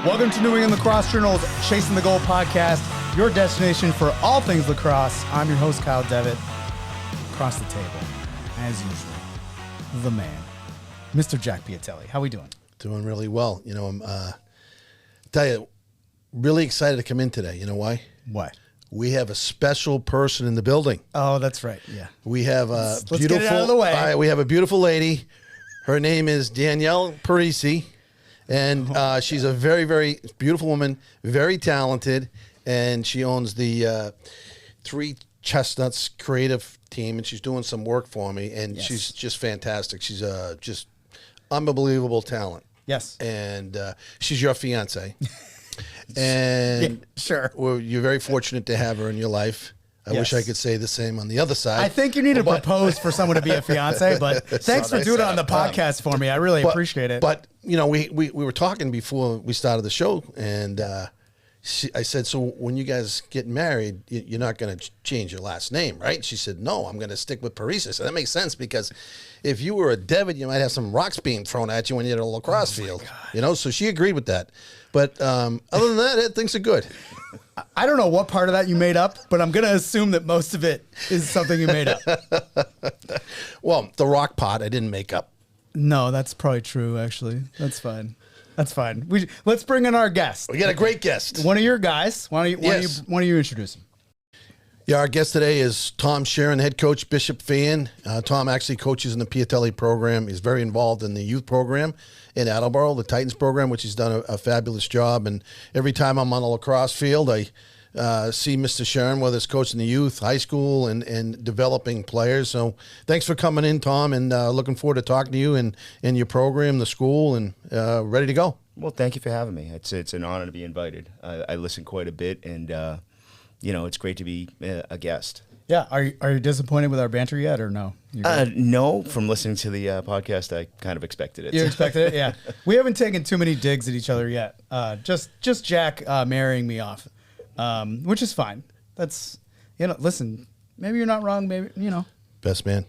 Welcome to New England Lacrosse Journal's Chasing the Goal podcast, your destination for all things lacrosse. I'm your host, Kyle Devitt. Across the table, as usual, the man, Mr. Jack Piatelli. How we doing? Doing really well. You know, I'm tell you, really excited to come in today. You know why? Why? We have a special person in the building. Oh, that's right. Yeah. We have a Let's beautiful. get it out of the way. All right, we have a beautiful lady. Her name is Danielle Parisi, and she's a very, very beautiful woman, very talented, and she owns the Three Chestnuts creative team, and she's doing some work for me, and she's just fantastic. She's just unbelievable talent. Yes. And she's your fiance. And yeah, sure. Well, you're very fortunate to have her in your life. I wish I could say the same on the other side. I think you need to propose for someone to be a fiance, but thanks for doing it on the podcast for me. I really appreciate it. But, you know, we were talking before we started the show, and I said, so when you guys get married, you're not going to change your last name, right? She said, no, I'm going to stick with Parisi. So that makes sense, because if you were a Devitt, you might have some rocks being thrown at you when you're at a lacrosse field. You know, so she agreed with that. But other than that, things are good. I don't know what part of that you made up, but I'm going to assume that most of it is something you made up. Well, the rock pot I didn't make up. No, that's probably true, actually. That's fine. That's fine. Let's bring in our guest. We got a great guest. One of your guys. Why don't you introduce him? Yeah, our guest today is Tom Sheerin, head coach, Bishop Feehan. Tom actually coaches in the Piatelli program. He's very involved in the youth program in Attleboro, the Titans program, which he's done a fabulous job. And every time I'm on a lacrosse field, I see Mr. Sheerin, whether it's coaching the youth, high school, and developing players. So thanks for coming in, Tom, and looking forward to talking to you and your program, the school, and ready to go. Well, thank you for having me. It's an honor to be invited. I listen quite a bit, and you know, it's great to be a guest. Yeah. Are you disappointed with our banter yet, or no? No, from listening to the podcast, I kind of expected it. You expected it? Yeah. We haven't taken too many digs at each other yet. Just Jack marrying me off, which is fine. That's, you know, listen, maybe you're not wrong. Maybe, you know. Best man.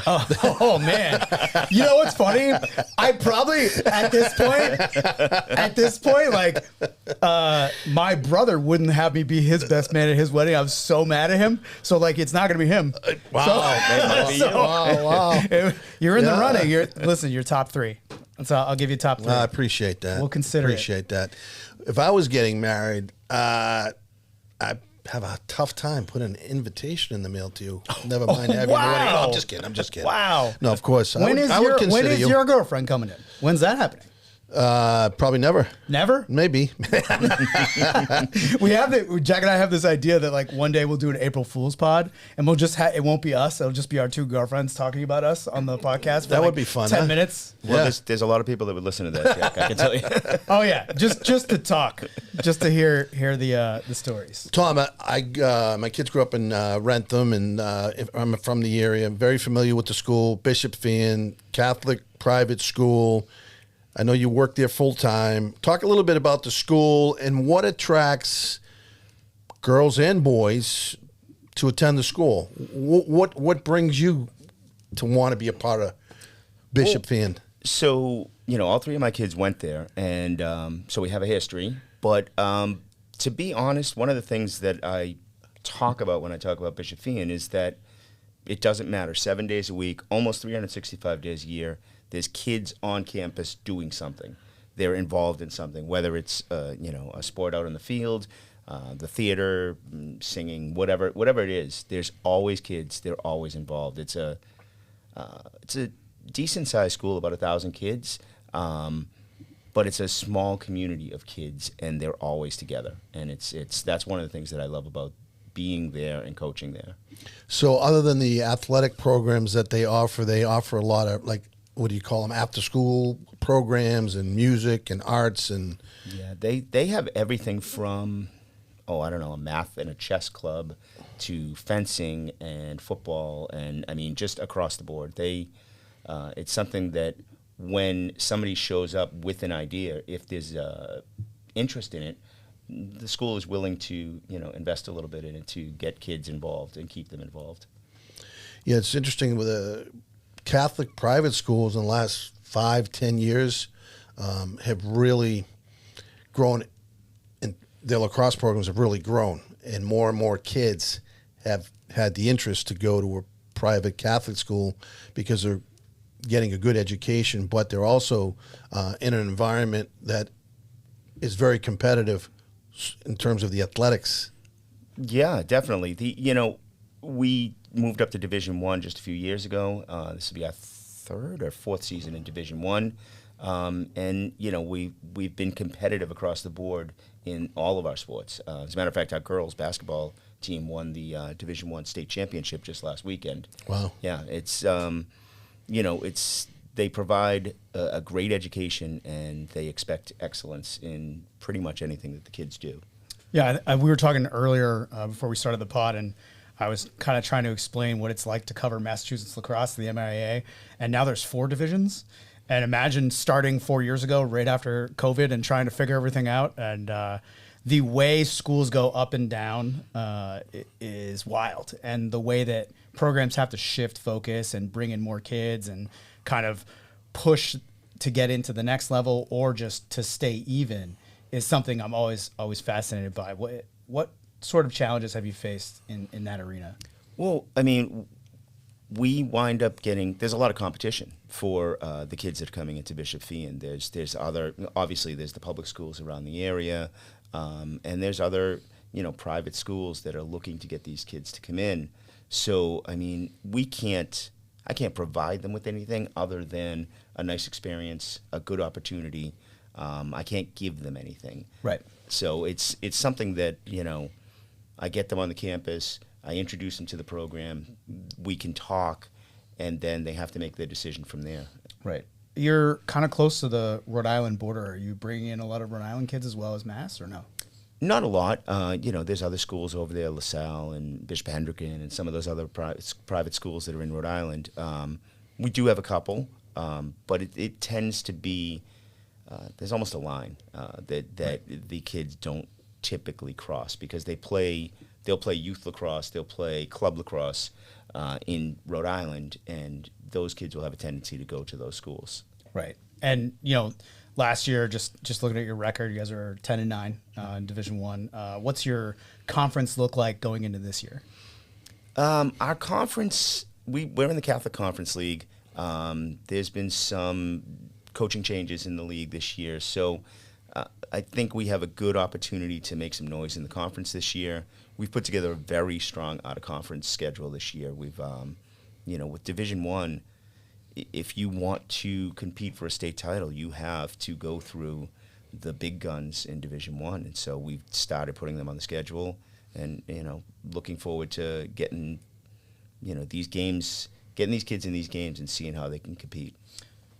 Oh man. You know what's funny? I probably at this point, like my brother wouldn't have me be his best man at his wedding. I was so mad at him. So like it's not gonna be him. Wow. Wow. You're in the running. You're top three. So I'll give you top three. I appreciate that. We'll consider appreciate that. If I was getting married, I have a tough time putting an invitation in the mail to you. Never mind having the wedding. No, I'm just kidding. Wow. No, of course. When is your girlfriend coming in? When's that happening? Probably never. Never? Maybe. Jack and I have this idea that like one day we'll do an April Fool's pod, and we'll just it won't be us. It'll just be our two girlfriends talking about us on the podcast. For that like would be fun. 10 minutes. Well, there's a lot of people that would listen to that, Jack, I can tell you. Oh yeah, just to talk, just to hear the stories. Tom, my kids grew up in Rentham, and I'm from the area. I'm very familiar with the school, Bishop Feehan, Catholic private school. I know you work there full time. Talk a little bit about the school and what attracts girls and boys to attend the school. What brings you to want to be a part of Bishop Feehan? So, you know, all three of my kids went there, and so we have a history. But to be honest, one of the things that I talk about when I talk about Bishop Feehan is that it doesn't matter. 7 days a week, almost 365 days a year, there's kids on campus doing something. They're involved in something, whether it's you know, a sport out in the field, the theater, singing, whatever it is. There's always kids. They're always involved. It's a decent sized school, about 1,000 kids, but it's a small community of kids, and they're always together. And that's one of the things that I love about being there and coaching there. So, other than the athletic programs that they offer a lot of, like, what do you call them, after school programs and music and arts and... Yeah, they have everything from, I don't know, a math and a chess club to fencing and football, and I mean, just across the board. It's something that when somebody shows up with an idea, if there's interest in it, the school is willing to, you know, invest a little bit in it to get kids involved and keep them involved. Yeah, it's interesting with Catholic private schools in the last 5-10 years have really grown, and their lacrosse programs have really grown, and more kids have had the interest to go to a private Catholic school because they're getting a good education, but they're also in an environment that is very competitive in terms of the athletics. Yeah, definitely. We moved up to Division I just a few years ago. This will be our third or fourth season in Division I. And we've been competitive across the board in all of our sports. As a matter of fact, our girls basketball team won the Division I state championship just last weekend. Wow. Yeah, it's they provide a great education, and they expect excellence in pretty much anything that the kids do. Yeah, we were talking earlier before we started the pod, and I was kind of trying to explain what it's like to cover Massachusetts lacrosse, the MIAA, and now there's 4 divisions. And imagine starting 4 years ago, right after COVID, and trying to figure everything out. And the way schools go up and down is wild. And the way that programs have to shift focus and bring in more kids and kind of push to get into the next level or just to stay even is something I'm always fascinated by. What sort of challenges have you faced in that arena? Well, I mean, we wind up there's a lot of competition for the kids that are coming into Bishop Feehan. There's other, obviously there's the public schools around the area, and there's other, private schools that are looking to get these kids to come in. So, I mean, I can't provide them with anything other than a nice experience, a good opportunity. I can't give them anything. Right. So it's something that, I get them on the campus, I introduce them to the program, we can talk, and then they have to make their decision from there. Right. You're kind of close to the Rhode Island border. Are you bringing in a lot of Rhode Island kids as well as Mass, or no? Not a lot. There's other schools over there, LaSalle and Bishop Hendricken and some of those other private schools that are in Rhode Island. We do have a couple, but it tends to be, there's almost a line that the kids don't typically cross because they'll play youth lacrosse, they'll play club lacrosse in Rhode Island, and those kids will have a tendency to go to those schools. Right. And, last year, just looking at your record, you guys are 10-9 in Division I. What's your conference look like going into this year? Our conference, we're in the Catholic Conference League. There's been some coaching changes in the league this year, so I think we have a good opportunity to make some noise in the conference this year. We've put together a very strong out-of-conference schedule this year. We've, with Division I, if you want to compete for a state title, you have to go through the big guns in Division I. And so we've started putting them on the schedule and, looking forward to getting these kids in these games and seeing how they can compete.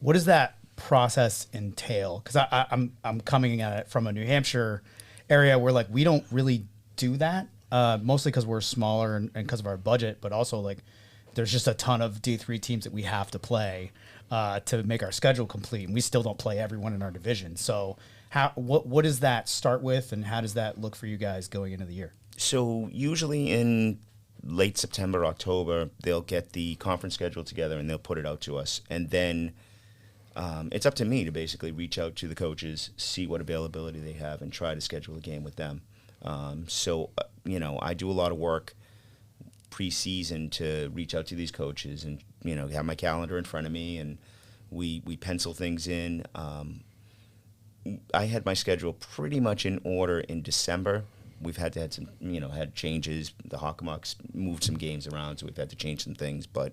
What does that process entail? Because I'm coming at it from a New Hampshire area where, we don't really do that, mostly because we're smaller and because of our budget, but also, there's just a ton of D3 teams that we have to play to make our schedule complete, and we still don't play everyone in our division. So what does that start with, and how does that look for you guys going into the year? So usually in late September, October, they'll get the conference schedule together and they'll put it out to us. And then it's up to me to basically reach out to the coaches, see what availability they have, and try to schedule a game with them. I do a lot of work pre-season to reach out to these coaches and, have my calendar in front of me, and we pencil things in. I had my schedule pretty much in order in December. We've had some, had changes. The Hockomoks moved some games around, so we've had to change some things. But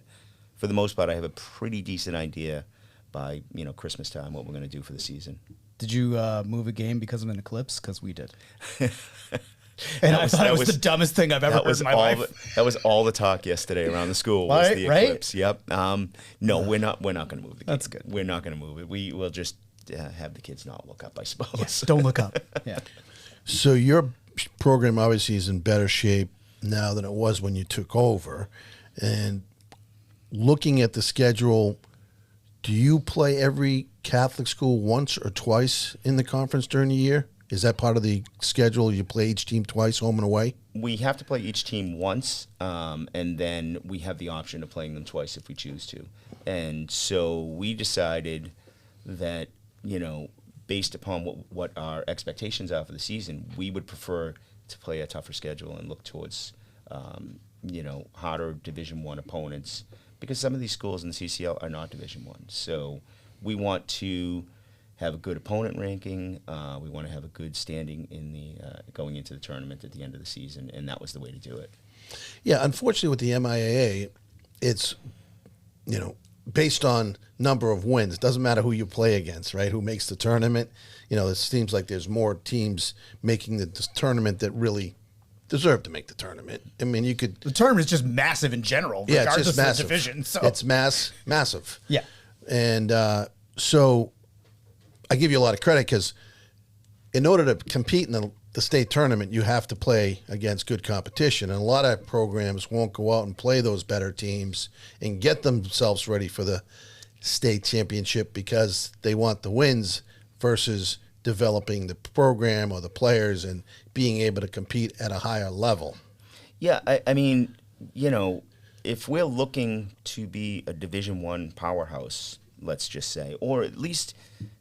for the most part, I have a pretty decent idea by, Christmas time what we're going to do for the season. Did you move a game because of an eclipse? Because we did. And I thought it was the dumbest thing I've ever heard in my life. That was all the talk yesterday around the school. Was the eclipse. Yep. No, we're not going to move the game. That's good. We're not going to move it. We will just have the kids not look up, I suppose. Yes, don't look up. Yeah. So your program obviously is in better shape now than it was when you took over. And looking at the schedule, do you play every Catholic school once or twice in the conference during the year? Is that part of the schedule? You play each team twice, home and away? We have to play each team once, and then we have the option of playing them twice if we choose to. And so we decided that, based upon what our expectations are for the season, we would prefer to play a tougher schedule and look towards harder Division I opponents, because some of these schools in the CCL are not Division I. So we want to have a good opponent ranking. We want to have a good standing in the going into the tournament at the end of the season, and that was the way to do it. Yeah, unfortunately with the MIAA, it's based on number of wins. It doesn't matter who you play against, right? Who makes the tournament. It seems like there's more teams making the tournament that really deserve to make the tournament. I mean, the tournament is just massive in general, regardless it's just massive. of the division. So it's massive. Yeah. And so I give you a lot of credit, because in order to compete in the state tournament, you have to play against good competition. And a lot of programs won't go out and play those better teams and get themselves ready for the state championship because they want the wins versus developing the program or the players and being able to compete at a higher level. Yeah, I mean, if we're looking to be a Division I powerhouse, let's just say, or at least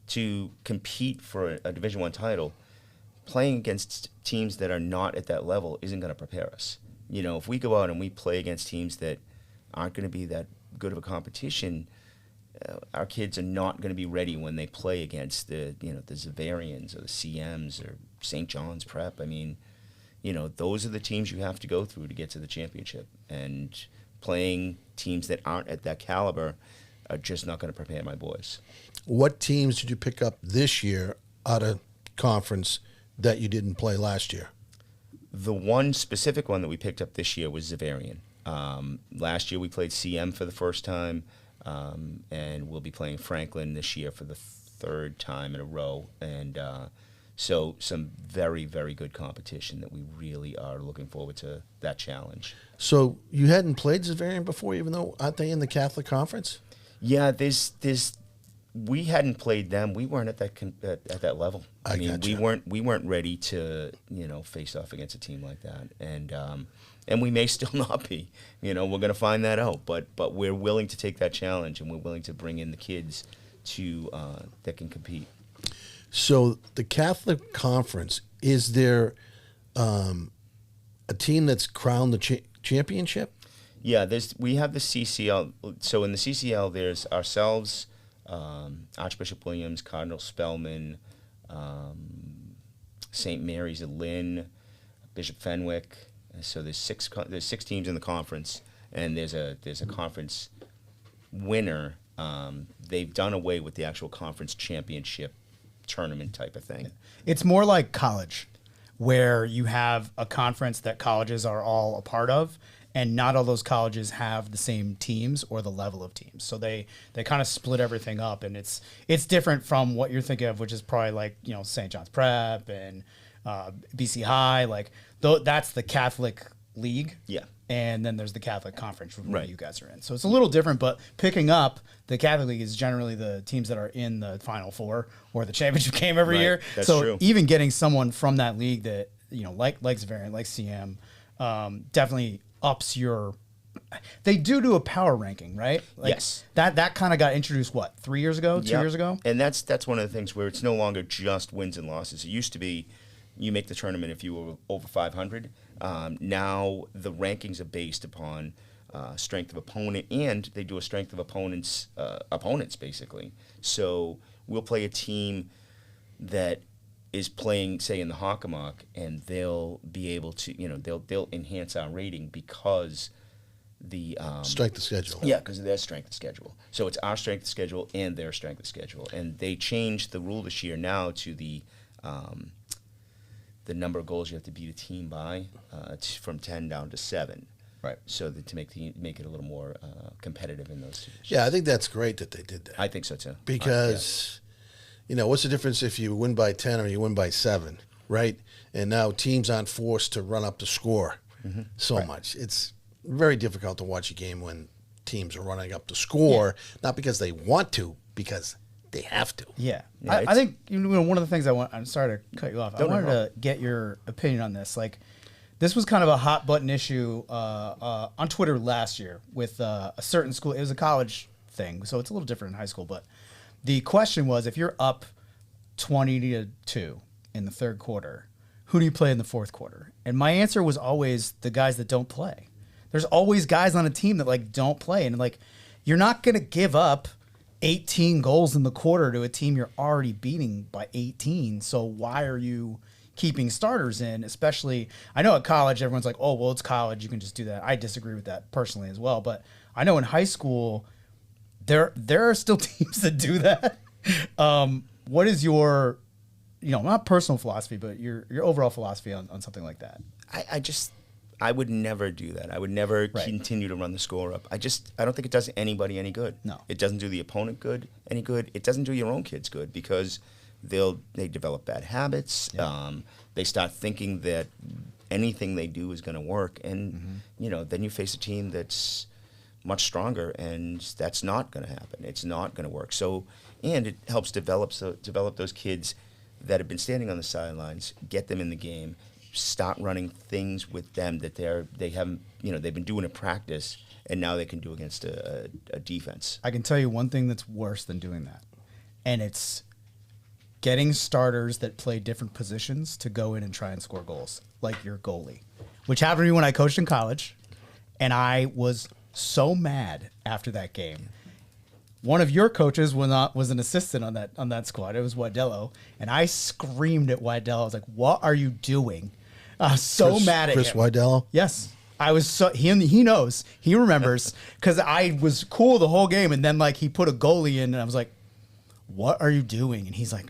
to compete for a Division I title, playing against teams that are not at that level isn't going to prepare us. If we go out and we play against teams that aren't going to be that good of a competition, our kids are not going to be ready when they play against the Zavarians or the CMs or St. John's Prep. I mean, those are the teams you have to go through to get to the championship. And playing teams that aren't at that caliber are just not going to prepare my boys. What teams did you pick up this year out of conference that you didn't play last year? The one specific one that we picked up this year was Zavarian. Last year we played CM for the first time, and we'll be playing Franklin this year for the third time in a row. And so some very, very good competition that we really are looking forward to that challenge. So you hadn't played Zavarian before, even though aren't they in the Catholic Conference? Yeah, we hadn't played them. We weren't at that level. I mean, gotcha. we weren't ready to face off against a team like that, and we may still not be. We're going to find that out. But we're willing to take that challenge, and we're willing to bring in the kids that can compete. So the Catholic Conference, is there a team that's crowned the championship? Yeah, we have the CCL. So in the CCL, there's ourselves, Archbishop Williams, Cardinal Spellman, St. Mary's of Lynn, Bishop Fenwick. So there's six teams in the conference, and there's a conference winner. They've done away with the actual conference championship tournament type of thing. It's more like college, where you have a conference that colleges are all a part of, and not all those colleges have the same teams or the level of teams. So they kind of split everything up, and it's different from what you're thinking of, which is probably like St. John's Prep and BC High. Like that's the Catholic League. Yeah. And then there's the Catholic Conference where Right. you guys are in. So it's a little different, but picking up the Catholic League is generally the teams that are in the Final Four or the championship game every Right. year. That's so true. even getting someone from that league that, like Zavarian, like CM, definitely ups your. They do a power ranking, right? Yes. That kind of got introduced, 3 years ago, 2 Yep. years ago? And that's one of the things where it's no longer just wins and losses. It used to be you make the tournament if you were over 500. Now the rankings are based upon strength of opponent, and they do a strength of opponents basically. So we'll play a team that is playing, say, in the Hockomock, and they'll be able to, they'll enhance our rating because the Strength of schedule. Yeah, because of their strength of schedule. So it's our strength of schedule and their strength of schedule, and they changed the rule this year now to the number of goals you have to beat a team by from 10 down to 7. Right. So that to make it a little more competitive in those situations. Yeah, I think that's great that they did that. I think so too. Because, what's the difference if you win by 10 or you win by 7, right? And now teams aren't forced to run up the score so much. It's very difficult to watch a game when teams are running up the score, not because they want to, because they have to. Yeah. Yeah, I think one of the things I'm sorry to cut you off. I wanted no. to get your opinion on this. Like, this was kind of a hot button issue on Twitter last year with a certain school. It was a college thing, so it's a little different in high school. But the question was, if you're up 20-2 in the third quarter. Who do you play in the fourth quarter? And my answer was always the guys that don't play. There's always guys on a team that like don't play. And like, you're not going to give up 18 goals in the quarter to a team you're already beating by 18. So why are you keeping starters in? Especially, I know at college, everyone's like, oh, well, it's college, you can just do that. I disagree with that personally as well. But I know in high school, there are still teams that do that. What is your, not personal philosophy, but your overall philosophy on something like that? I would never do that. I would never continue to run the score up. I don't think it does anybody any good. No. It doesn't do the opponent any good. It doesn't do your own kids good because they develop bad habits. Yeah. They start thinking that anything they do is going to work. And, then you face a team that's much stronger, and that's not going to happen. It's not going to work. So, and it helps develop those kids that have been standing on the sidelines, get them in the game, start running things with them that they haven't, they've been doing in practice, and now they can do against a defense. I can tell you one thing that's worse than doing that, and it's getting starters that play different positions to go in and try and score goals, like your goalie, which happened to me when I coached in college, and I was so mad after that game. One of your coaches was an assistant on that squad. It was Wadello, and I screamed at Wadello. I was like, "What are you doing?" I was so mad at Chris him. Wadello? Yes. I was so he knows. He remembers because I was cool the whole game, and then like he put a goalie in, and I was like, "What are you doing?" And he's like,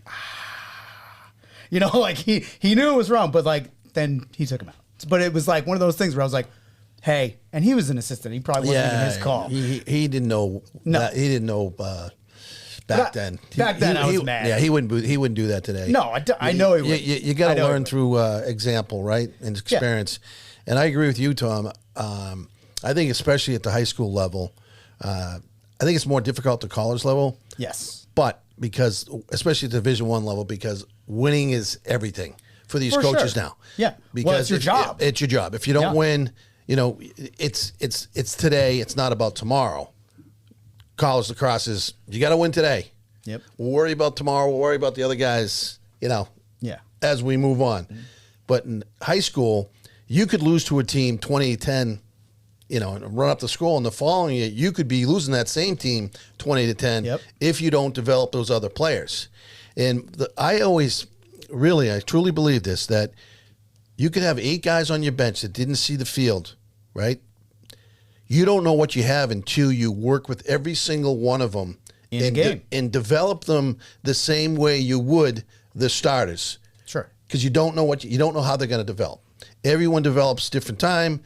like he knew it was wrong, but like then he took him out. But it was like one of those things where I was like, "Hey," and he was an assistant. He probably wasn't even his call. He didn't know. No. He didn't know back then. Back then, I was mad. Yeah, he wouldn't do that today. No, I know he would. You got to learn through example, right, and experience. Yeah. And I agree with you, Tom. I think especially at the high school level, I think it's more difficult at the college level. Yes. But because, especially at the Division I level, because winning is everything for these coaches now. Yeah. Because it's your job. It's your job. If you don't win, it's today. It's not about tomorrow. College lacrosse is, you got to win today. Yep. We'll worry about tomorrow. We'll worry about the other guys, as we move on. Mm-hmm. But in high school, you could lose to a team 20-10, and run up the score. And the following year, you could be losing that same team 20-10 if you don't develop those other players. And I truly believe this, that you could have 8 guys on your bench that didn't see the field, right? You don't know what you have until you work with every single one of them in a game and develop them the same way you would the starters. Sure. Because you don't know how they're going to develop. Everyone develops different time,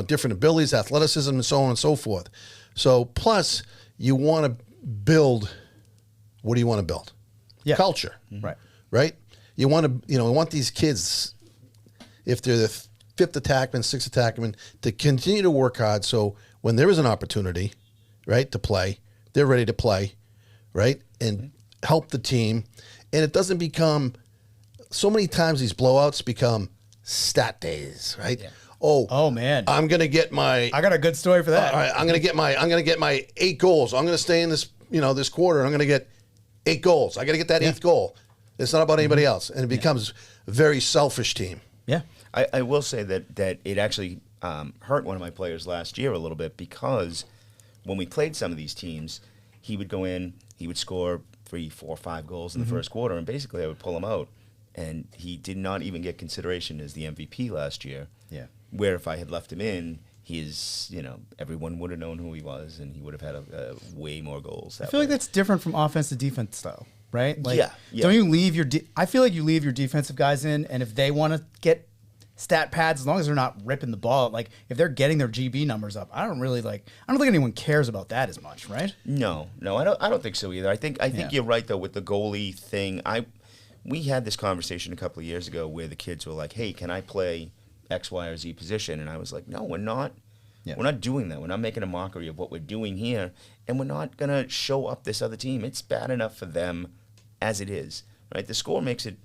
different abilities, athleticism, and so on and so forth. So plus you want to build. What do you want to build? Yeah. Culture. Right. Right. You want to, want these kids, if they're the 5th attackman, 6th attackman, to continue to work hard. So when there is an opportunity, right, to play, they're ready to play, right, and help the team. And it doesn't become, so many times these blowouts become stat days, right? Yeah. Oh man, I'm gonna get my. I got a good story for that. All right, I'm gonna get my 8 goals. I'm gonna stay in this, this quarter. I'm gonna get 8 goals. I got to get that 8th goal. It's not about anybody else, and it becomes a very selfish team. Yeah. I will say that it actually hurt one of my players last year a little bit, because when we played some of these teams, he would go in, he would score 3, 4, 5 goals in the first quarter, and basically I would pull him out. And he did not even get consideration as the MVP last year. Yeah. Where if I had left him in, everyone would have known who he was, and he would have had a way more goals. I feel like that's different from offense to defense, though, right? Like, yeah. Don't you leave I feel like you leave your defensive guys in, and if they want to get stat pads, as long as they're not ripping the ball, like if they're getting their GB numbers up, I don't think anyone cares about that as much, right? No, I don't think so either. I think you're right though with the goalie thing. We had this conversation a couple of years ago where the kids were like, "Hey, can I play X, Y, or Z position?" And I was like, "No, we're not. Yeah. We're not doing that. We're not making a mockery of what we're doing here, and we're not gonna show up this other team. It's bad enough for them as it is, right? The score makes it.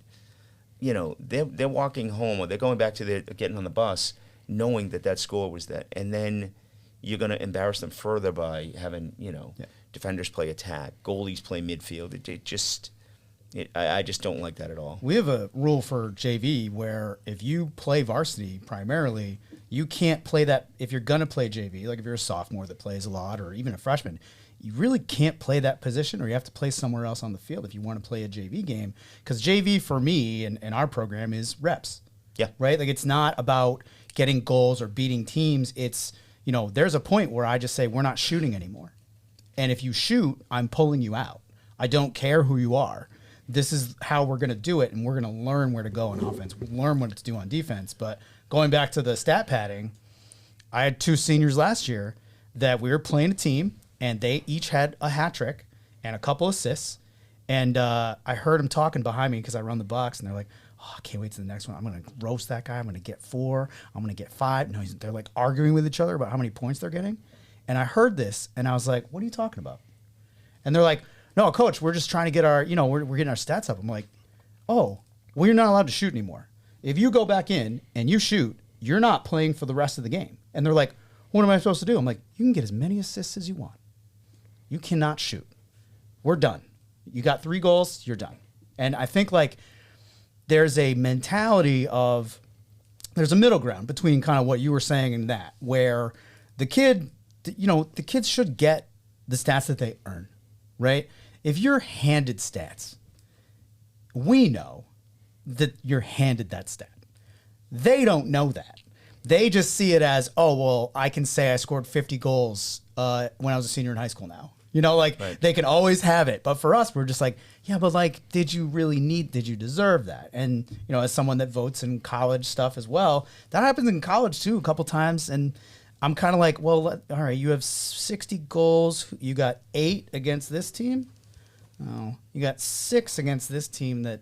They're walking home, or they're going back to getting on the bus, knowing that score was that, and then you're gonna embarrass them further by having defenders play attack, goalies play midfield. I just don't like that at all. We have a rule for JV where if you play varsity primarily, you can't play that. If you're going to play JV, like if you're a sophomore that plays a lot or even a freshman, you really can't play that position, or you have to play somewhere else on the field if you want to play a JV game. Because JV for me and our program is reps. Yeah. Right? Like it's not about getting goals or beating teams. It's, there's a point where I just say we're not shooting anymore. And if you shoot, I'm pulling you out. I don't care who you are. This is how we're going to do it, and we're going to learn where to go on offense, learn what to do on defense. But going back to the stat padding, I had 2 seniors last year that we were playing a team, and they each had a hat trick and a couple assists. And I heard them talking behind me because I run the box, and they're like, oh, I can't wait to the next one. I'm going to roast that guy. I'm going to get 4. I'm going to get 5. No, they're like arguing with each other about how many points they're getting. And I heard this, and I was like, what are you talking about? And they're like, no, coach, we're just trying to get our, we're getting our stats up. I'm like, oh, well, you're not allowed to shoot anymore. If you go back in and you shoot, you're not playing for the rest of the game. And they're like, what am I supposed to do? I'm like, you can get as many assists as you want. You cannot shoot. We're done. You got 3 goals, you're done. And I think like there's a mentality of, there's a middle ground between kind of what you were saying and that, where the kid, the kids should get the stats that they earn, right? If you're handed stats, we know that you're handed that stat. They don't know that. They just see it as, oh, well, I can say I scored 50 goals when I was a senior in high school now. Right. They can always have it. But for us, we're just like, yeah, but like, did you deserve that? And, as someone that votes in college stuff as well, that happens in college too a couple times. And I'm kind of like, well, all right, you have 60 goals. You got 8 against this team. Oh, you got 6 against this team that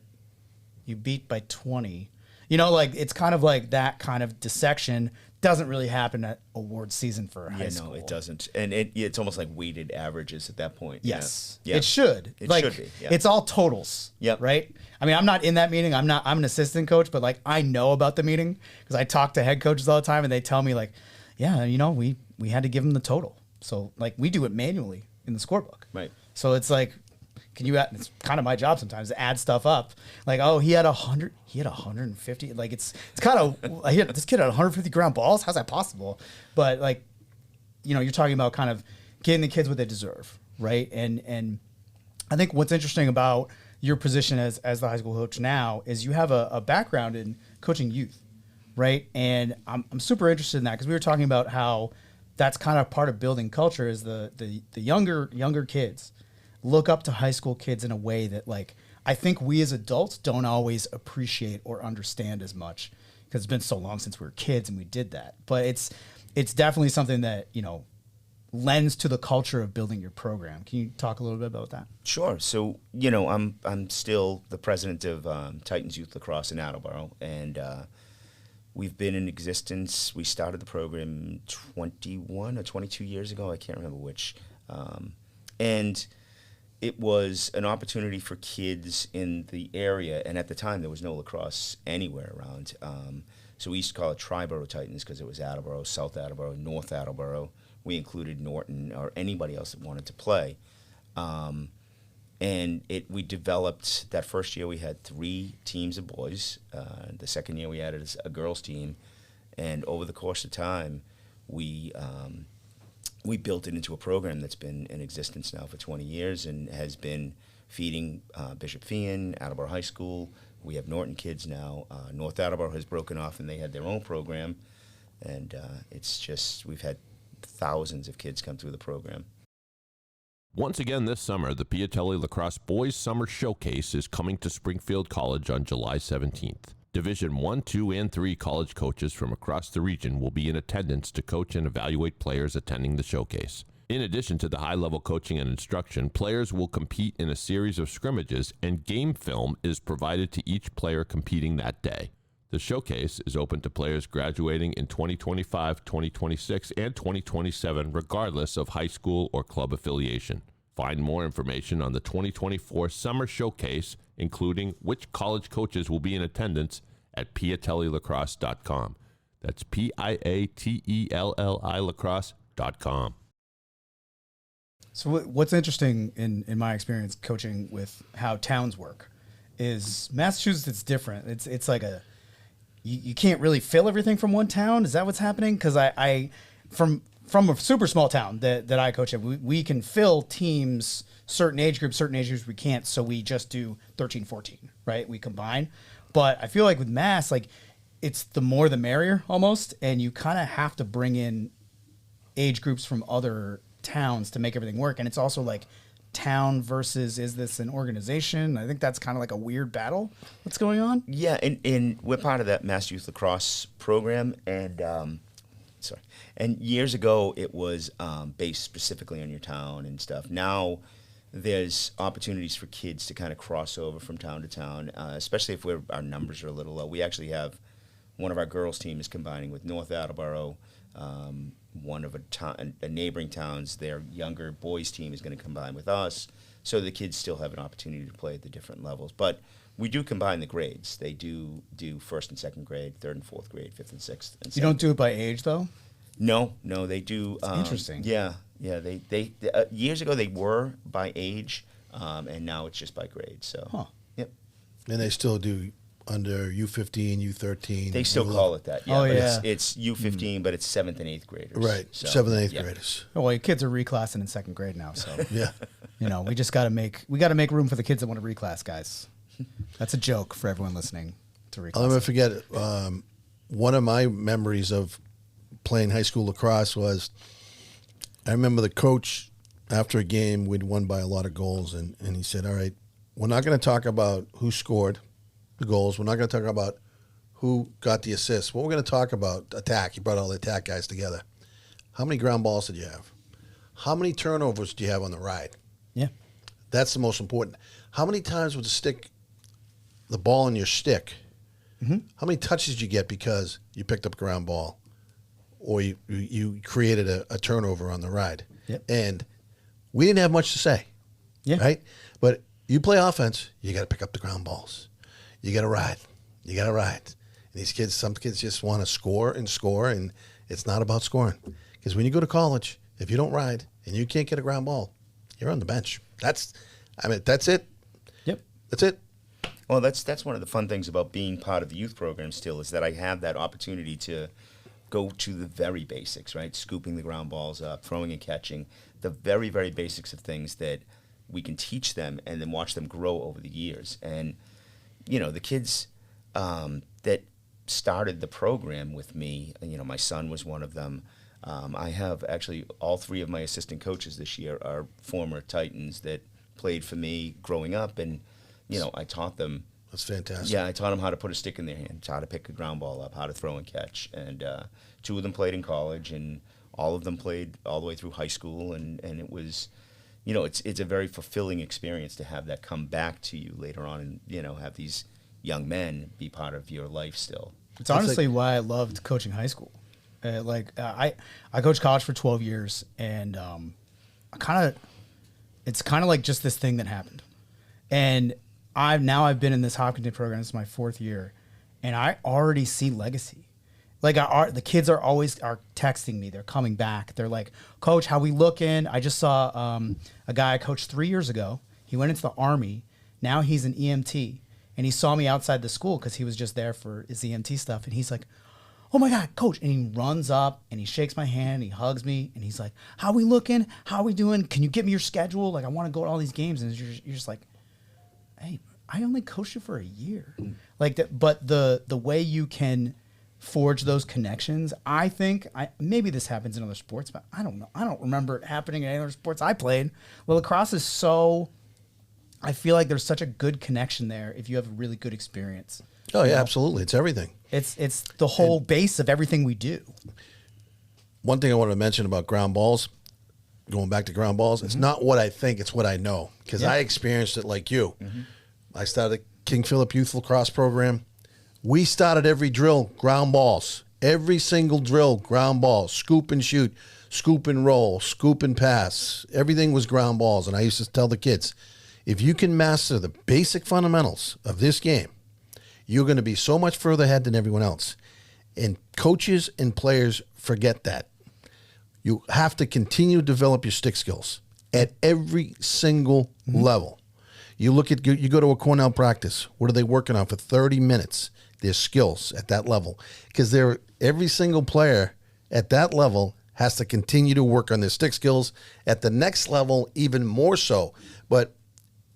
you beat by 20. It's kind of like that kind of dissection doesn't really happen at award season for high school. No, it doesn't. And it's almost like weighted averages at that point. Yes. Yeah. It should. It should be. Yeah. It's all totals. Yep. Right? I mean, I'm not in that meeting. I'm an assistant coach, but like I know about the meeting because I talk to head coaches all the time and they tell me like, yeah, we had to give them the total. So like we do it manually in the scorebook. Right. So it's like, it's kind of my job sometimes to add stuff up. Like, oh, he had 100, he had 150. Like it's kind of, this kid had 150 ground balls. How's that possible? But like, you're talking about kind of getting the kids what they deserve. Right. And I think what's interesting about your position as the high school coach now is you have a background in coaching youth. Right. And I'm super interested in that because we were talking about how that's kind of part of building culture is the younger kids look up to high school kids in a way that like I think we as adults don't always appreciate or understand as much because it's been so long since we were kids and we did that. But it's definitely something that, lends to the culture of building your program. Can you talk a little bit about that? Sure. So, I'm still the president of Titans Youth Lacrosse in Attleboro, and we've been in existence. We started the program 21 or 22 years ago. I can't remember which. And it was an opportunity for kids in the area, and at the time there was no lacrosse anywhere around. So we used to call it Attleboro Titans because it was Attleboro, South Attleboro, North Attleboro. We included Norton or anybody else that wanted to play. And we developed, that first year we had 3 teams of boys. The second year we added a girls team. And over the course of time, we built it into a program that's been in existence now for 20 years and has been feeding Bishop Feehan, Attleboro High School. We have Norton kids now. North Attleboro has broken off and they had their own program. And it's just, we've had thousands of kids come through the program. Once again this summer, the Piatelli Lacrosse Boys Summer Showcase is coming to Springfield College on July 17th. Division 1, 2, and 3 college coaches from across the region will be in attendance to coach and evaluate players attending the showcase. In addition to the high-level coaching and instruction, players will compete in a series of scrimmages, and game film is provided to each player competing that day. The showcase is open to players graduating in 2025, 2026, and 2027, regardless of high school or club affiliation. Find more information on the 2024 Summer Showcase, including which college coaches will be in attendance, at piatellilacrosse.com. That's Piatelli lacrosse.com. So what's interesting in my experience coaching with how towns work is Massachusetts. It's different. It's like you can't really fill everything from one town. Is that what's happening? Because I from a super small town that I coach at, we can fill teams, certain age groups we can't. So we just do 13, 14, right? We combine. But I feel like with Mass, like it's the more the merrier almost. And you kind of have to bring in age groups from other towns to make everything work. And it's also like town versus is this an organization? I think that's kind of like a weird battle that's going on. Yeah, and we're part of that Mass Youth Lacrosse program, and and years ago it was based specifically on your town and stuff. Now there's opportunities for kids to kind of cross over from town to town, especially if our numbers are a little low. We actually have one of our girls' team is combining with North Attleboro. One of a neighboring towns, their younger boys team is going to combine with us, so the kids still have an opportunity to play at the different levels. But we do combine the grades. They do first and second grade, third and fourth grade, fifth and sixth. And you don't do it by age though? No, they do. Interesting. Yeah. They years ago they were by age, and now it's just by grade. So, Yep. And they still do under U15, U13. They still call it that. Yeah, Oh, but yeah. It's U15, but it's 7th and 8th graders. Right, So, 7th and 8th yeah. graders. Oh, well, your kids are reclassing in second grade now, so Yeah. we just got to make room for the kids that want to reclass, guys. That's a joke for everyone listening to reclass. I'll never forget one of my memories of playing high school lacrosse was I remember the coach after a game, we'd won by a lot of goals, and he said, all right, we're not going to talk about who scored the goals. We're not going to talk about who got the assists. What we're going to talk about, attack. He brought all the attack guys together. How many ground balls did you have? How many turnovers do you have on the ride? Yeah. That's the most important. How many times would the ball in your stick, how many touches did you get because you picked up a ground ball or you created a turnover on the ride? Yep. And we didn't have much to say, right? But you play offense, you got to pick up the ground balls. You got to ride. You got to ride. And these kids, some kids just want to score, and it's not about scoring. Because when you go to college, if you don't ride and you can't get a ground ball, you're on the bench. That's it. Yep. That's it. Well, that's one of the fun things about being part of the youth program still is that I have that opportunity to go to the very basics, right? Scooping the ground balls up, throwing and catching, the very, very basics of things that we can teach them and then watch them grow over the years. And the kids that started the program with me, my son was one of them. I have actually all three of my assistant coaches this year are former Titans that played for me growing up, and I taught them. That's fantastic. Yeah, I taught them how to put a stick in their hand, how to pick a ground ball up, how to throw and catch. And two of them played in college, and all of them played all the way through high school, and it was. It's a very fulfilling experience to have that come back to you later on, and have these young men be part of your life still. It's honestly why I loved coaching high school. I coached college for 12 years, and it's kind of like just this thing that happened. And I've been in this Hopkinton program. This is my 4th year, and I already see legacy. Like the kids are always texting me. They're coming back. They're like, Coach, how we looking? I just saw a guy I coached 3 years ago. He went into the Army. Now he's an EMT. And he saw me outside the school because he was just there for his EMT stuff. And he's like, oh, my God, Coach. And he runs up and he shakes my hand. And he hugs me. And he's like, how we looking? How we doing? Can you get me your schedule? Like, I want to go to all these games. And you're just like, hey, I only coached you for a year. But the way you can forge those connections. I think maybe this happens in other sports, but I don't know. I don't remember it happening in any other sports I played. Well, lacrosse is so. I feel like there's such a good connection there if you have a really good experience. Oh yeah, absolutely. It's everything. It's the whole base of everything we do. One thing I wanted to mention about ground balls, going back to ground balls, it's not what I think, it's what I know. Because I experienced it like you. I started King Philip Youth Lacrosse Program. We started every drill, ground balls. Every single drill, ground balls. Scoop and shoot, scoop and roll, scoop and pass. Everything was ground balls. And I used to tell the kids, if you can master the basic fundamentals of this game, you're going to be so much further ahead than everyone else. And coaches and players forget that. You have to continue to develop your stick skills at every single level. You go to a Cornell practice. What are they working on for 30 minutes? Their skills at that level, because every single player at that level has to continue to work on their stick skills. At the next level, even more so. But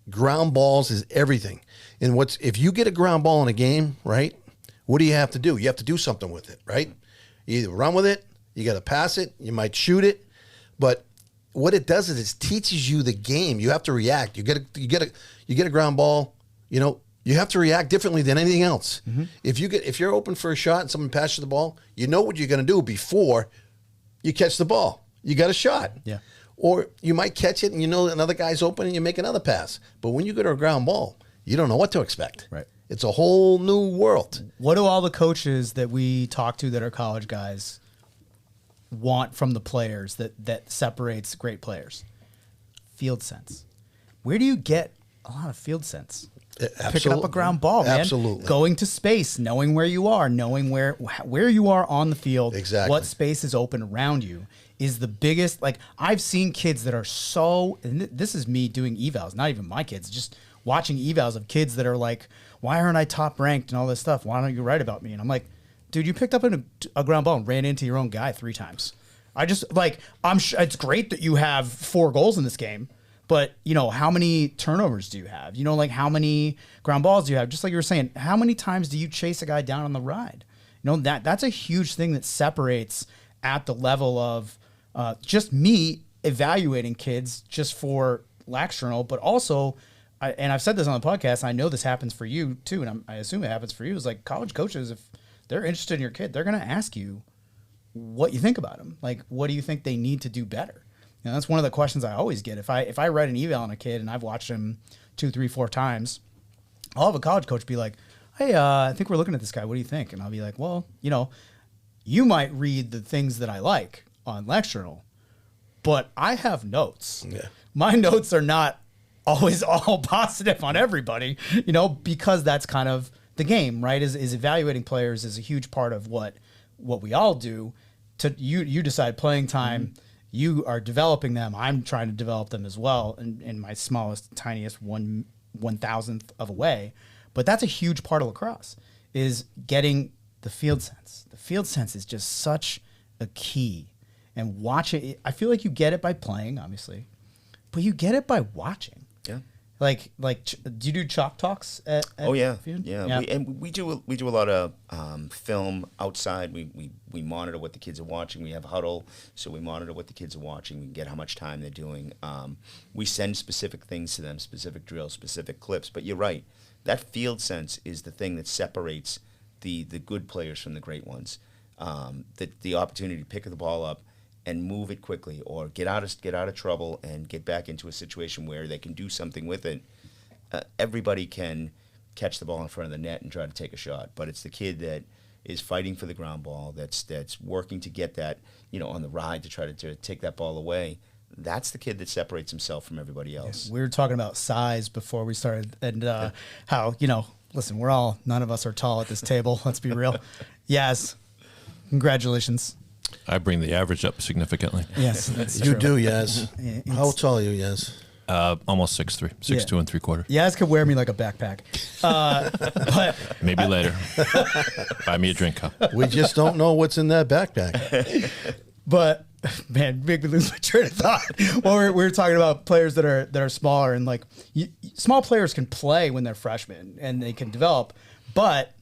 ground balls is everything. And if you get a ground ball in a game, right? What do you have to do? You have to do something with it, right? You either run with it, you got to pass it, you might shoot it, but what it does is it teaches you the game. You have to react. You get a ground ball, you have to react differently than anything else. Mm-hmm. If you're open for a shot and someone passes you the ball, you know what you're going to do before you catch the ball. You got a shot. Yeah. Or you might catch it and another guy's open and you make another pass. But when you go to a ground ball, you don't know what to expect. Right. It's a whole new world. What do all the coaches that we talk to that are college guys want from the players that separates great players? Field sense. Where do you get a lot of field sense? Picking up a ground ball, man. Absolutely. Going to space, knowing where you are, knowing where you are on the field. Exactly. What space is open around you is the biggest. Like, I've seen kids that are so, and this is me doing evals, not even my kids, just watching evals of kids that are like, why aren't I top ranked and all this stuff? Why don't you write about me? And I'm like, dude, you picked up a ground ball and ran into your own guy 3 times. I'm sure it's great that you have 4 goals in this game. But, how many turnovers do you have? How many ground balls do you have? Just like you were saying, how many times do you chase a guy down on the ride? That's a huge thing that separates at the level of just me evaluating kids just for Lax Journal, but also, and I've said this on the podcast, I know this happens for you too, and I assume it happens for you, is like college coaches, if they're interested in your kid, they're going to ask you what you think about him. Like, what do you think they need to do better? That's one of the questions I always get. If I write an eval on a kid and I've watched him 2, 3, 4 times, I'll have a college coach be like, hey, I think we're looking at this guy. What do you think? And I'll be like, well, you might read the things that I like on Lax Journal, but I have notes. Yeah. My notes are not always all positive on everybody, because that's kind of the game, right? Is evaluating players is a huge part of what we all do. You decide playing time. Mm-hmm. You are developing them. I'm trying to develop them as well in my smallest, tiniest 1/1000th of a way. But that's a huge part of lacrosse, is getting the field sense. The field sense is just such a key. And watching, I feel like you get it by playing, obviously, but you get it by watching. Yeah. Like, do you do chalk talks at Oh yeah, Feehan? yeah. We do a lot of film outside. We monitor what the kids are watching. We have huddle, so we monitor what the kids are watching. We get how much time they're doing. We send specific things to them, specific drills, specific clips. But you're right, that field sense is the thing that separates the good players from the great ones. The opportunity to pick the ball up and move it quickly, or get out of trouble and get back into a situation where they can do something with it. Everybody can catch the ball in front of the net and try to take a shot, but it's the kid that is fighting for the ground ball, that's working to get that, on the ride to try to take that ball away. That's the kid that separates himself from everybody else. We were talking about size before we started, and how, listen, none of us are tall at this table. Let's be real. Yaz, congratulations. I bring the average up significantly. Yes, that's You true. do, yes. How tall are you, yes? Almost 6'3", 6'2" and 3/4. Yaz could wear me like a backpack. But Maybe later. Buy me a drink cup. We just don't know what's in that backpack. But man, make me lose my train of thought. Well, we were talking about players that are smaller, and like small players can play when they're freshmen and they can develop, but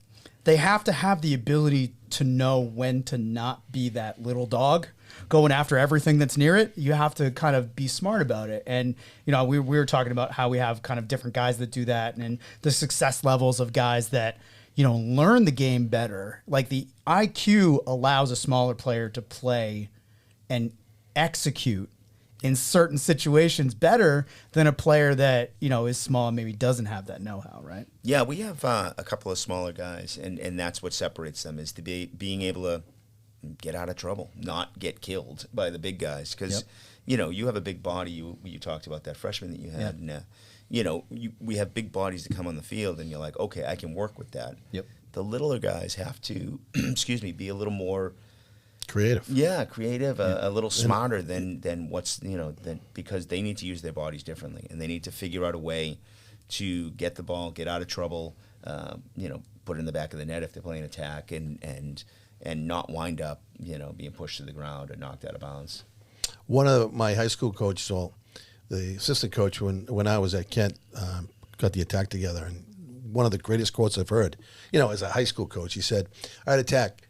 they have to have the ability to know when to not be that little dog going after everything that's near it. You have to kind of be smart about it. And, we were talking about how we have kind of different guys that do that, and the success levels of guys that, learn the game better. Like the IQ allows a smaller player to play and execute in certain situations better than a player that, is small and maybe doesn't have that know-how, right? Yeah, we have a couple of smaller guys, and that's what separates them, is to being able to get out of trouble, not get killed by the big guys. Because, you have a big body. You talked about that freshman that you had. Yep. And, we have big bodies that come on the field, and you're like, okay, I can work with that. Yep. The littler guys have to, be a little more Creative. Yeah, creative, a little smarter than what's, because they need to use their bodies differently, and they need to figure out a way to get the ball, get out of trouble, put it in the back of the net if they're playing attack, and not wind up, being pushed to the ground or knocked out of bounds. One of my high school coaches, the assistant coach when I was at Kent, got the attack together, and one of the greatest quotes I've heard, as a high school coach, he said, "All right, attack,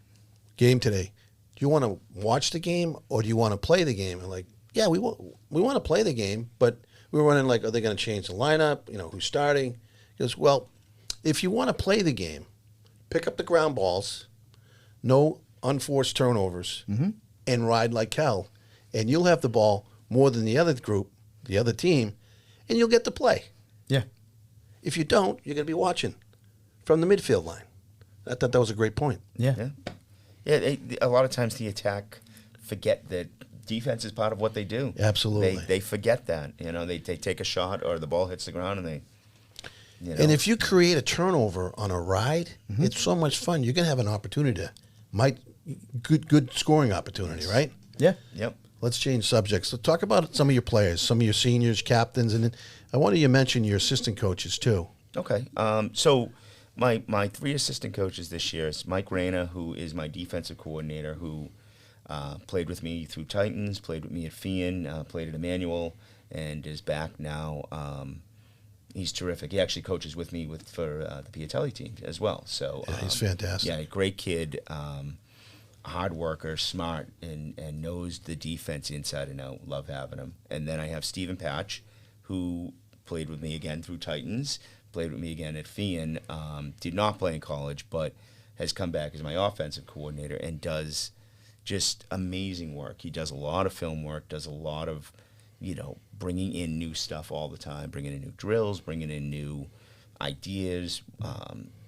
game today. Do you want to watch the game or do you want to play the game?" And like, yeah, we want to play the game, but we were wondering, like, are they going to change the lineup? Who's starting? He goes, well, if you want to play the game, pick up the ground balls, no unforced turnovers, and ride like hell, and you'll have the ball more than the other group, the other team, and you'll get to play. Yeah. If you don't, you're going to be watching from the midfield line. I thought that was a great point. Yeah. Yeah. A lot of times the attack forget that defense is part of what they do. Absolutely. They forget that. They take a shot or the ball hits the ground and they. And if you create a turnover on a ride, it's so much fun. You're going to have an opportunity good scoring opportunity, right? Yeah. Yep. Let's change subjects. So talk about some of your players, some of your seniors, captains, and then I wanted you to mention your assistant coaches too. Okay. So my 3 assistant coaches this year is Mike Reyna, who is my defensive coordinator, who played with me through Titans, played with me at Feehan, played at Emmanuel, and is back now. He's terrific. He actually coaches with me for the Piatelli team as well. So Yeah, he's fantastic. Yeah, great kid, hard worker, smart, and knows the defense inside and out. Love having him. And then I have Stephen Patch, who played with me again through Titans, played with me again at Feehan, did not play in college, but has come back as my offensive coordinator and does just amazing work. He does a lot of film work, does a lot of, bringing in new stuff all the time, bringing in new drills, bringing in new ideas.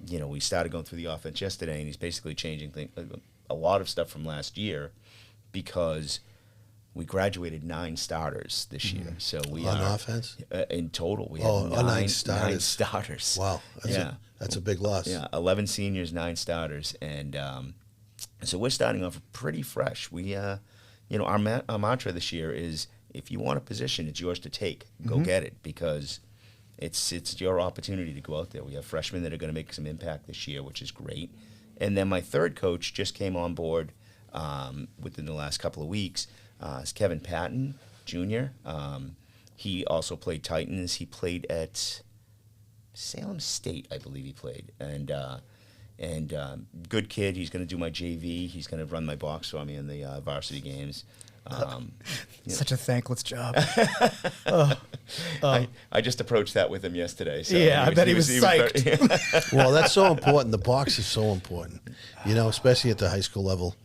We started going through the offense yesterday, and he's basically changing a lot of stuff from last year because we graduated 9 starters this year. So we on are, offense? In total, we have 9 starters. Wow. That's a big loss. Yeah, 11 seniors, 9 starters. And so we're starting off pretty fresh. We, our mantra this year is, if you want a position, it's yours to take. Go get it, because it's your opportunity to go out there. We have freshmen that are going to make some impact this year, which is great. And then my third coach just came on board within the last couple of weeks. Is Kevin Patton, Jr. He also played Titans. He played at Salem State, I believe he played. And good kid. He's going to do my JV. He's going to run my box for me in the varsity games. Such a thankless job. I just approached that with him yesterday. So I bet he was psyched. Well, that's so important. The box is so important, especially at the high school level,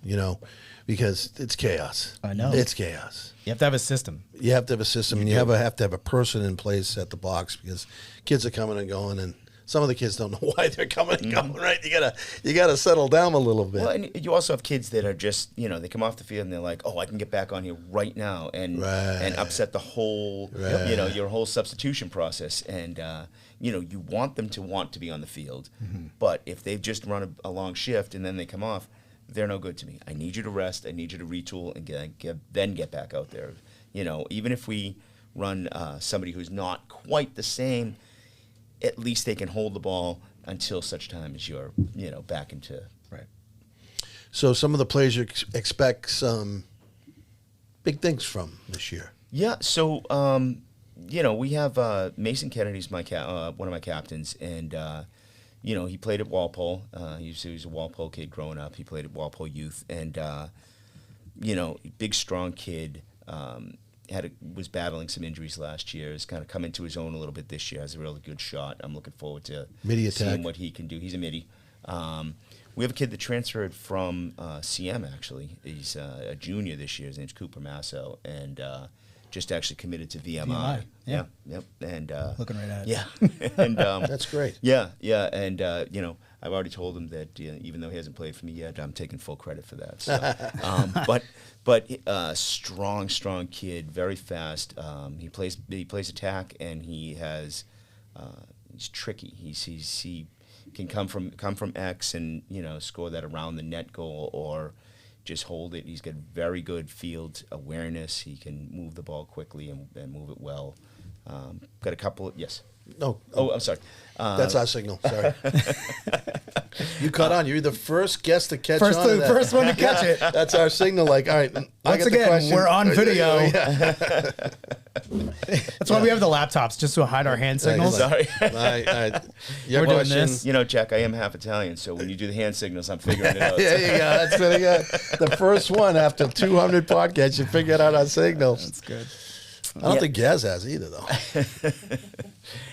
because it's chaos. I know. It's chaos. You have to have a system. You have to have a system, and you have to have a person in place at the box, because kids are coming and going, and some of the kids don't know why they're coming and going, right? You gotta settle down a little bit. Well, and you also have kids that are just, they come off the field and they're like, oh, I can get back on here right now and upset the whole, your whole substitution process. And, you want them to want to be on the field. But if they've just run a long shift and then they come off, they're no good to me. I need you to rest. I need you to retool and then get back out there. Even if we run somebody who's not quite the same, at least they can hold the ball until such time as you're, back into. Right. So some of the players you expect some big things from this year. Yeah. So, we have Mason Kennedy's one of my captains, and he played at Walpole. He was a Walpole kid growing up. He played at Walpole Youth, and big, strong kid. Was battling some injuries last year. Has kind of come into his own a little bit this year. Has a really good shot. I'm looking forward to seeing what he can do. He's a midi. We have a kid that transferred from CM, actually. He's a junior this year. His name's Cooper Masso, and just actually committed to VMI. Yeah. Yep. And looking right at it. Yeah. And That's great. Yeah. And I've already told him that even though he hasn't played for me yet, I'm taking full credit for that. So, but strong kid, very fast. He plays attack, and he's tricky. He can come from X and score that around the net goal or just hold it. He's got very good field awareness. He can move the ball quickly and move it well. Got a couple. Yes. No. Oh, I'm sorry. That's our signal. Sorry. You caught on. You're the first guest to catch on. The first one to catch it. That's our signal. Like, all right. Once again, we're on video. Yeah. That's why we have the laptops, just to hide our hand signals. Sorry. All right. Your We're doing question. this. You know, Jack, I am half Italian, so when you do the hand signals, I'm figuring it out. There you go. That's pretty good. The first one after 200 podcasts, you figured out our signals. That's good. I don't think Gaz has either, though.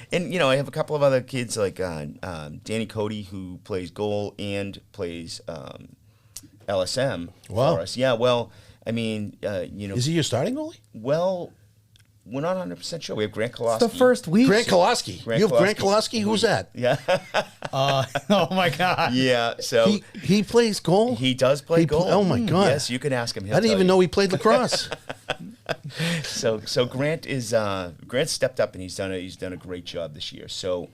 And, you know, I have a couple of other kids like Danny Cody, who plays goal and plays LSM Wow. for us. Yeah, well, I mean, you know. Is he your starting goalie? Well, we're not 100% sure. We have Grant Koloski. It's the first week. Grant Koloski. Grant You have Grant Koloski. Koloski? Who's that? Yeah. Oh my God. Yeah, so He plays goal? he does play goal. Oh, my God. Yes, you can ask him. I didn't even know he played lacrosse. So Grant is Grant stepped up and he's done a great job this year. So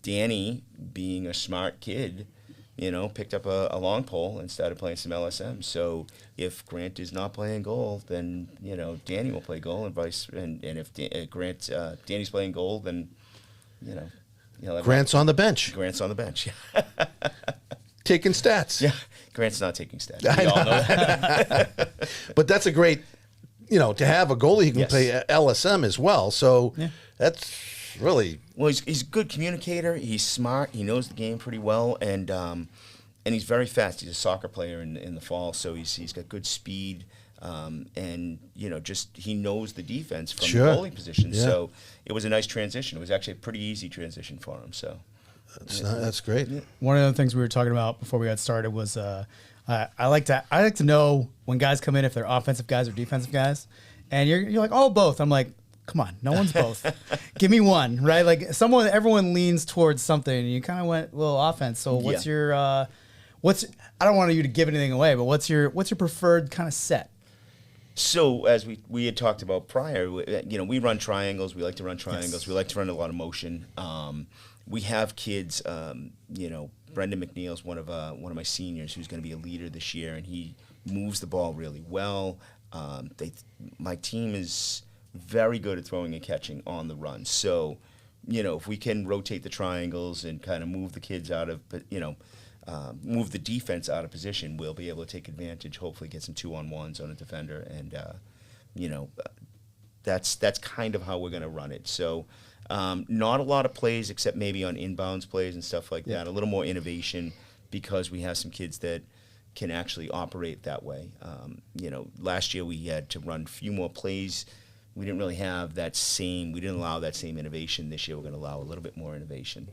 Danny, being a smart kid, you know, picked up a long pole and started playing some LSM. So if Grant is not playing goal, then, you know, Danny will play goal and if Danny's playing goal, then, you know, Grant's on the bench. Grant's on the bench. Taking stats. Yeah, Grant's not taking stats. We all know that. But that's a great, you know, to have a goalie who can Yes. play LSM as well. So that's really. Well, he's a good communicator. He's smart. He knows the game pretty well, and he's very fast. He's a soccer player in the fall, so he's got good speed, and you know, just he knows the defense from Sure. the goalie position. Yeah. So it was a nice transition. It was actually a pretty easy transition for him. So That's great. One of the things we were talking about before we got started was I like to know when guys come in if they're offensive guys or defensive guys, and you're like, oh, both. I'm like, come on, no one's both. Give me one, right? Like everyone leans towards something, and you kind of went a little offense. So what's your I don't want you to give anything away, but what's your preferred kind of set? So as we had talked about prior, you know, we run triangles. We like to run triangles. Yes. We like to run a lot of motion. We have kids. You know, Brendan McNeil's one of my seniors who's going to be a leader this year, and he moves the ball really well. My team is very good at throwing and catching on the run. So, you know, if we can rotate the triangles and kind of move the kids out of, you know, move the defense out of position, we'll be able to take advantage, hopefully get some 2-on-1s on a defender. And, you know, that's kind of how we're going to run it. So not a lot of plays except maybe on inbounds plays and stuff like that. A little more innovation because we have some kids that can actually operate that way. You know, last year we had to run a few more plays. We didn't really have we didn't allow that same innovation. This year we're going to allow a little bit more innovation.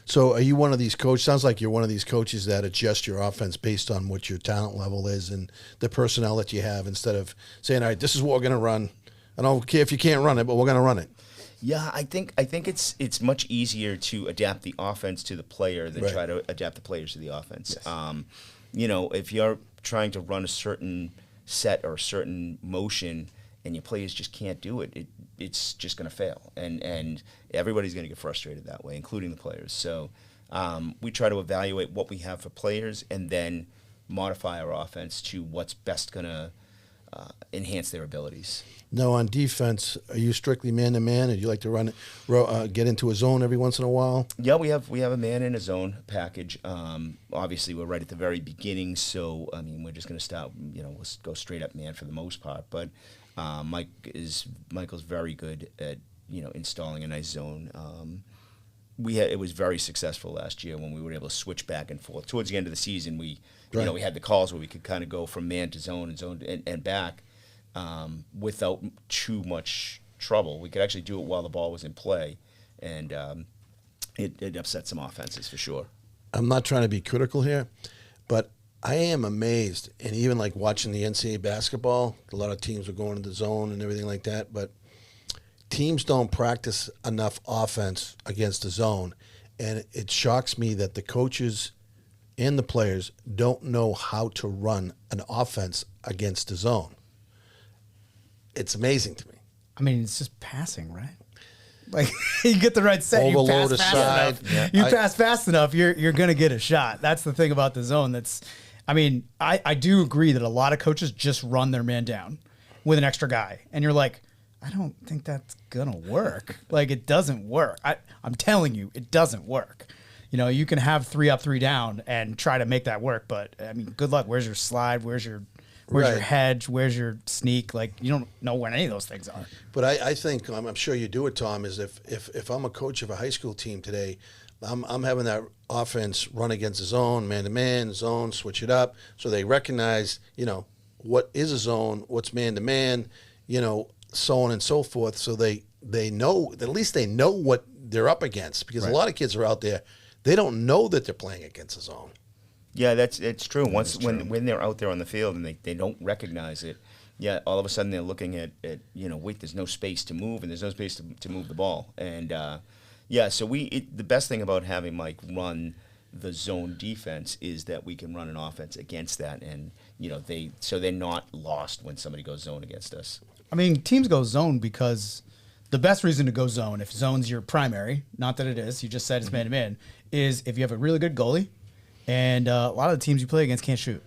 So are you one of these coaches? Sounds like you're one of these coaches that adjust your offense based on what your talent level is and the personnel that you have, instead of saying, all right, this is what we're going to run. I don't care if you can't run it, but we're going to run it. Yeah, I think it's much easier to adapt the offense to the player than Right. try to adapt the players to the offense. Yes. You know, if you're trying to run a certain set or a certain motion and your players just can't do it, it's just going to fail. And everybody's going to get frustrated that way, including the players. So we try to evaluate what we have for players and then modify our offense to what's best going to enhance their abilities. No, on defense, are you strictly man-to-man, or do you like to run it, get into a zone every once in a while? Yeah, we have a man in a zone package. Obviously, we're right at the very beginning, so I mean, we're just going to start. You know, we'll go straight up man for the most part. But Michael's very good at, you know, installing a nice zone. It was very successful last year when we were able to switch back and forth. Towards the end of the season, we had the calls where we could kind of go from man to zone and zone and back without too much trouble. We could actually do it while the ball was in play, and it upset some offenses for sure. I'm not trying to be critical here, but I am amazed, and even like watching the NCAA basketball, a lot of teams are going to the zone and everything like that, but teams don't practice enough offense against the zone, and it shocks me that the coaches and the players don't know how to run an offense against the zone. It's amazing to me. I mean, it's just passing, right? Like you get the right set, Overload you pass fast aside. enough. Yeah. You pass fast enough, you're gonna get a shot. That's the thing about the zone. I mean, I do agree that a lot of coaches just run their man down with an extra guy, and you're like, I don't think that's gonna work. Like, it doesn't work. I'm telling you, it doesn't work. You know, you can have 3 up, 3 down and try to make that work, but I mean, good luck. Where's your slide? Where's your hedge? Where's your sneak? Like, you don't know where any of those things are. But I think, I'm sure you do it, Tom, is if I'm a coach of a high school team today, I'm having that offense run against the zone, man-to-man, zone, switch it up, so they recognize, you know, what is a zone, what's man-to-man, you know, so on and so forth, so they know, at least they know what they're up against, because a lot of kids are out there, they don't know that they're playing against a zone. Yeah, it's true. When they're out there on the field and they don't recognize it, yeah, all of a sudden they're looking at you know, wait, there's no space to move, and there's no space to move the ball. And yeah, so the best thing about having Mike run the zone defense is that we can run an offense against that, and you know, they're not lost when somebody goes zone against us. I mean, teams go zone because the best reason to go zone, if zone's your primary, not that it is, you just said it's man-to-man, is if you have a really good goalie, and a lot of the teams you play against can't shoot.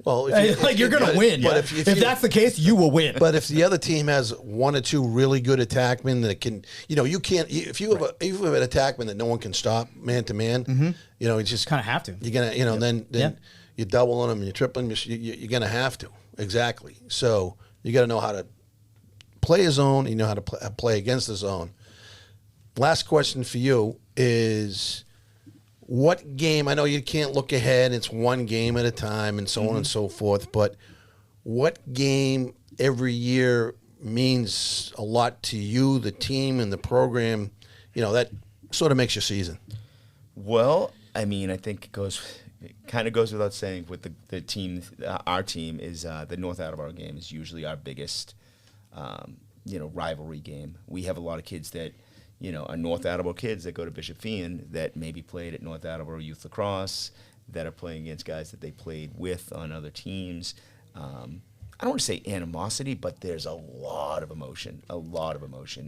Well, you're going to win. But if that's the case, you will win. But if the other team has 1 or 2 really good attackmen that can, you know, you can't. If you have an attackman that no one can stop man to man, you know, it's just kind of have to. You're gonna, you know, then you're doubling them and you're tripling them. You're gonna have to, exactly. So you got to know how to play a zone. You know how to play against the zone. Last question for you is, what game, I know you can't look ahead, it's one game at a time and so on and so forth, but what game every year means a lot to you, the team, and the program, you know, that sort of makes your season? Well, I mean, I think it kind of goes without saying with the team, our team is the North Attleboro game is usually our biggest, you know, rivalry game. We have a lot of kids that, you know, are North Attleboro kids that go to Bishop Feehan that maybe played at North Attleboro Youth Lacrosse, that are playing against guys that they played with on other teams. I don't want to say animosity, but there's a lot of emotion.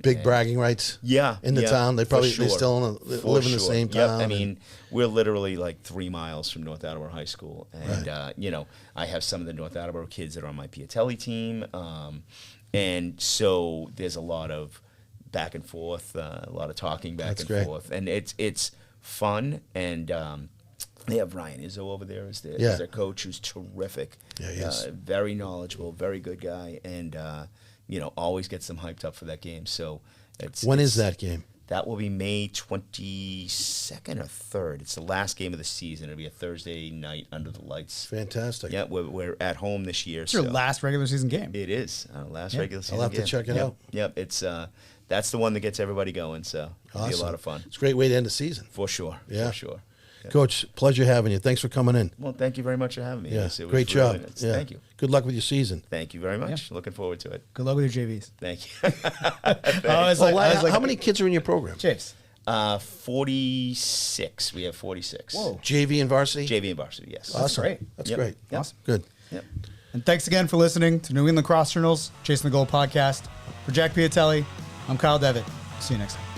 Big bragging rights. Yeah, in the town, they still live in the same town. I mean, we're literally like 3 miles from North Attleboro High School, and you know, I have some of the North Attleboro kids that are on my Piatelli team, and so there's a lot of back and forth, a lot of talking back and forth, and it's fun. And they have Ryan Izzo over there as their coach, who's terrific. Yeah, he is. Very knowledgeable, very good guy, and you know, always gets them hyped up for that game. So when is that game? That will be May 22nd or 3rd. It's the last game of the season. It'll be a Thursday night under the lights. Fantastic. Yeah, we're at home this year. It's your last regular season game. It is last regular season game. I'll have to check it out. Yep, it's that's the one that gets everybody going. So it'll be a lot of fun. It's a great way to end the season. For sure. Yeah. For sure. Yeah. Coach, pleasure having you. Thanks for coming in. Well, thank you very much for having me. Yeah, it was great job. Really yeah. Thank you. Good luck with your season. Thank you very much. Yeah. Looking forward to it. Good luck with your JVs. Thank you. How many kids are in your program? James. 46. We have 46. Whoa. JV and varsity? JV and varsity, yes. Awesome. That's great. That's great. Yep. Awesome. Good. Yep. And thanks again for listening to New England Lacrosse Journal's Chasing the Goal podcast. For Jack Piatelli, I'm Kyle Devitt. See you next time.